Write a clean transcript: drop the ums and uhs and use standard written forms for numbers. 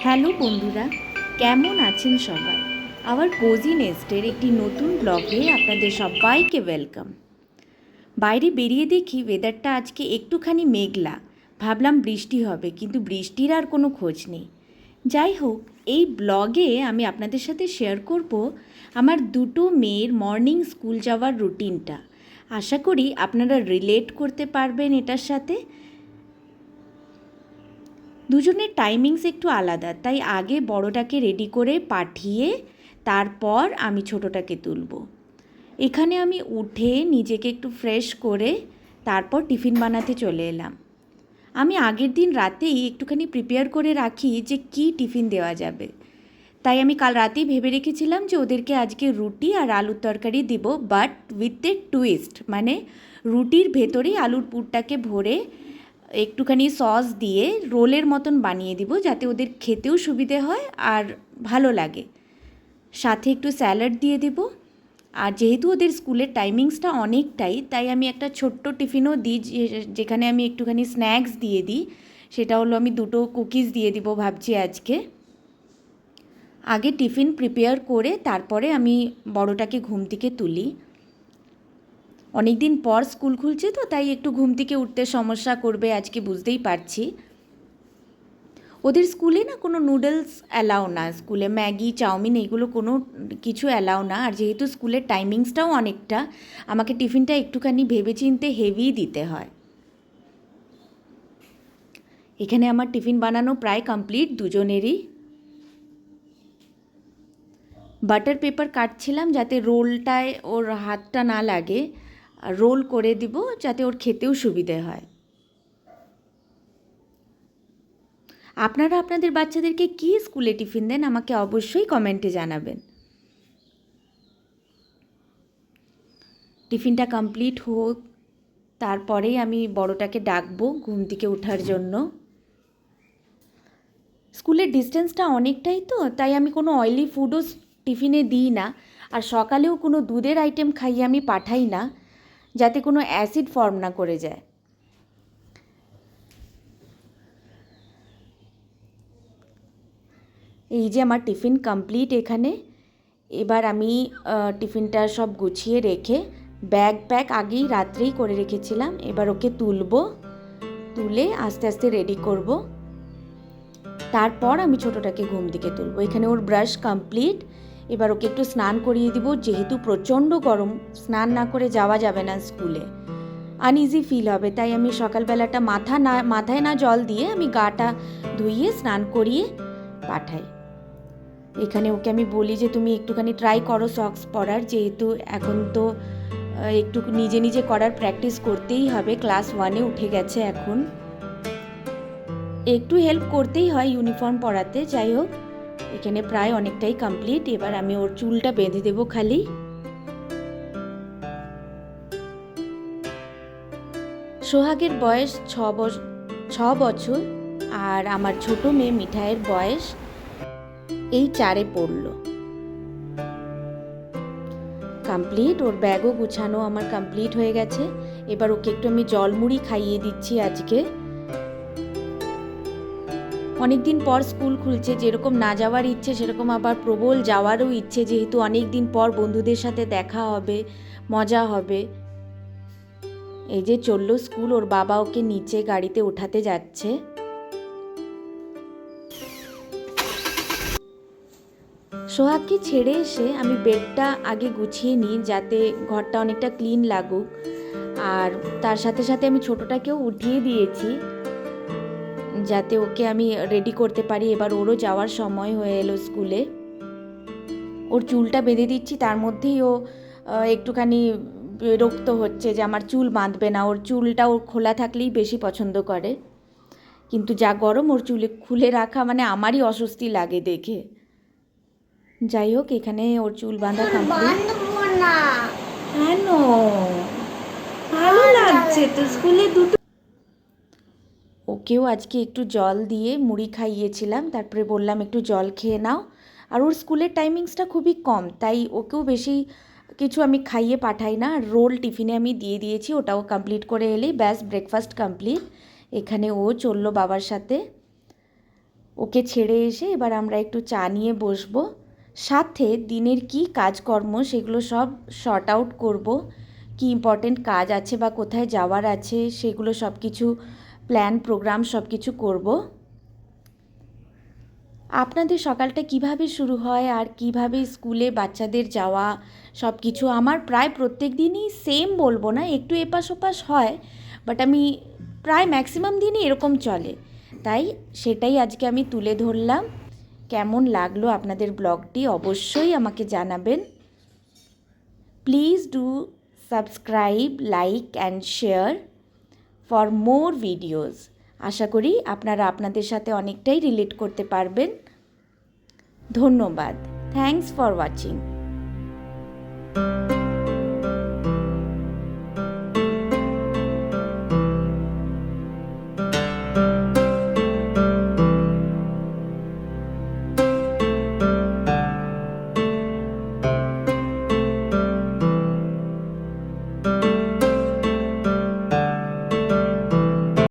Hello বন্ধুরা, কেমন আছেন সবাই? আওয়ার কোজি নেস্টের একটি নতুন ব্লগে আপনাদের সবাইকে ওয়েলকাম। বাইরে বেরিয়ে দেখি ওয়েদারটা আজকে একটুখানি মেঘলা। ভাবলাম বৃষ্টি হবে, কিন্তু বৃষ্টির আর কোনো খোঁজ নেই। যাই হোক, এই ব্লগে আমি আপনাদের সাথে শেয়ার করব আমার দুটো মেয়ের মর্নিং স্কুল যাওয়ার রুটিনটা। আশা করি আপনারা রিলেট করতে পারবেন এটার সাথে। দুজনের টাইমিংস একটু আলাদা, তাই আগে বড়টাকে রেডি করে পাঠিয়ে তারপর আমি ছোটোটাকে তুলব। এখানে আমি উঠে নিজেকে একটু ফ্রেশ করে তারপর টিফিন বানাতে চলে এলাম। আমি আগের দিন রাতেই একটুখানি প্রিপেয়ার করে রাখি যে কী টিফিন দেওয়া যাবে। তাই আমি কাল রাতেই ভেবে রেখেছিলাম যে ওদেরকে আজকে রুটি আর আলুর তরকারি দিব, বাট উইথ এ টুইস্ট, মানে রুটির ভেতরেই আলুর পুরটাকে ভরে একটুখানি সস দিয়ে রোলের মতন বানিয়ে দিব, যাতে ওদের খেতেও সুবিধে হয় আর ভালো লাগে। সাথে একটু স্যালাড দিয়ে দেব। আর যেহেতু ওদের স্কুলের টাইমিংসটা অনেকটাই, তাই আমি একটা ছোট্ট টিফিনও দিই, যেখানে আমি একটুখানি স্ন্যাক্স দিয়ে দিই। সেটা হলো আমি দুটো কুকিজ দিয়ে দিব ভাবছি আজকে। আগে টিফিন প্রিপেয়ার করে তারপরে আমি বড়টাকে ঘুম থেকে তুলি। অনেক দিন পর স্কুল খুলছে তো, তাই একটু ঘুম থেকে উঠতে সমস্যা করবে আজকে, বুঝতেই পারছি। ওদের স্কুলে না কোনো নুডলস অ্যালাউ না, স্কুলে ম্যাগি চাউমিন এগুলো কোনো কিছু অ্যালাউ না। আর যেহেতু স্কুলের টাইমিংসটাও অনেকটা, আমাকে টিফিনটা একটুখানি ভেবেচিন্তে হেভি দিতে হয়। এখানে আমার টিফিন বানানো প্রায় কমপ্লিট দুজনেরই। বাটার পেপার কাটছিলাম যাতে রোলটায় ওর হাতটা না লাগে, আর রোল করে দিব যাতে ওর খেতেও সুবিধে হয়। আপনারা আপনাদের বাচ্চাদেরকে কী স্কুলে টিফিন দেন আমাকে অবশ্যই কমেন্টে জানাবেন। টিফিনটা কমপ্লিট হোক, তারপরেই আমি বড়টাকে ডাকবো ঘুম থেকে ওঠার জন্য। স্কুলের ডিস্টেন্সটা অনেকটাই তো, তাই আমি কোনো অয়েলি ফুডও টিফিনে দিই না। আর সকালেও কোনো দুধের আইটেম খাইয়ে আমি পাঠাই না, যাতে কোনো অ্যাসিড ফর্ম না করে যায়। এই যে আমার টিফিন কমপ্লিট এখানে। এবার আমি টিফিনটা সব গুছিয়ে রেখে ব্যাগ প্যাক আগেই রাত্রেই করে রেখেছিলাম। এবার ওকে তুলে আস্তে আস্তে রেডি করব। তারপর আমি ছোটোটাকে ঘুম থেকে তুলব। এখানে ওর ব্রাশ কমপ্লিট। এবার ওকে একটু স্নান করিয়ে দিব, যেহেতু প্রচণ্ড গরম, স্নান না করে যাওয়া যাবে না স্কুলে, আনইজি ফিল হবে। তাই আমি সকালবেলাটা মাথায় না জল দিয়ে আমি গাটা ধুইয়ে স্নান করিয়ে পাঠাই। এখানে ওকে আমি বলি যে তুমি একটুখানি ট্রাই করো সক্স পরার, যেহেতু এখন তো একটু নিজে নিজে করার প্র্যাকটিস করতেই হবে। ক্লাস 1-এ উঠে গেছে এখন, একটু হেল্প করতেই হয় ইউনিফর্ম পরাতে। যাই হোক, এখানে প্রায় অনেকটাই কমপ্লিট। এবার আমি ওর চুলটা বেঁধে দেবো খালি। সোহাগের বয়স 6 বছর, আর আমার ছোট মেয়ে মিঠাইয়ের বয়স এই 4-এ পড়লো। কমপ্লিট, ওর ব্যাগও গুছানো আমার কমপ্লিট হয়ে গেছে। এবার ওকে একটু আমি জলমুড়ি খাইয়ে দিচ্ছি আজকে। অনেক দিন পর স্কুল খুলছে, যেরকম না যাওয়ার ইচ্ছে সেরকম আবার প্রবল যাওয়ারও ইচ্ছে, যেহেতু অনেক দিন পর বন্ধুদের সাথে দেখা হবে, মজা হবে। এই যে চললো স্কুল, ওর বাবা ওকে নিচে গাড়িতে ওঠাতে যাচ্ছে। সোহাগকে ছেড়ে এসে আমি বেডটা আগে গুছিয়ে নিই, যাতে ঘরটা অনেকটা ক্লিন লাগুক। আর তার সাথে সাথে আমি ছোটোটাকেও উঠিয়ে দিয়েছি, যাতে ওকে আমি রেডি করতে পারি। এবার ওরও যাওয়ার সময় হয়ে এলো স্কুলে। ওর চুলটা বেঁধে দিচ্ছি, তার মধ্যেই ও একটুখানি বিরক্ত হচ্ছে যে আমার চুল বাঁধবে না। ওর চুলটা ওর খোলা থাকলেই বেশি পছন্দ করে, কিন্তু যা গরম, ওর চুলে খুলে রাখা মানে আমারই অস্বস্তি লাগে দেখে। যাই হোক, এখানে ওর চুল বাঁধা কমপ্লিট। কেন? ভালো লাগছে তো স্কুলে দুটো। ওকেও আজকে একটু জল দিয়ে মুড়ি খাইয়েছিলাম, তারপরে বললাম একটু জল খেয়ে নাও। আর ওর স্কুলের টাইমিংসটা খুবই কম, তাই ওকেও বেশি কিছু আমি খাইয়ে পাঠাই না। রোল টিফিনে আমি দিয়ে দিয়েছি, ওটাও কমপ্লিট করে এলেই ব্যাস ব্রেকফাস্ট কমপ্লিট। এখানে ও চললো বাবার সাথে। ওকে ছেড়ে এসে এবার আমরা একটু চা নিয়ে বসবো, সাথে দিনের কি কাজকর্ম সেগুলো সব শর্ট আউট করব, কি ইম্পর্টেন্ট কাজ আছে বা কোথায় যাওয়ার আছে সেগুলো সব কিছু প্ল্যান প্রোগ্রাম সব কিছু করব। আপনাদের সকালটা কিভাবে শুরু হয় আর কিভাবে স্কুলে বাচ্চাদের যাওয়া সব কিছু আমার প্রায় প্রত্যেক দিনই সেম বলবো না, একটু এপাশ ওপাশ হয়, বাট আমি প্রায় ম্যাক্সিমাম দিনই এরকম চলে। তাই সেটাই আজকে আমি তুলে ধরলাম। কেমন লাগলো আপনাদের ব্লগটি অবশ্যই আমাকে জানাবেন। Please do subscribe, like and share for more videos. আশা করি আপনারা আপনাদের সাথে অনেকটাই রিলেট করতে পারবেন। ধন্যবাদ। Thanks for watching.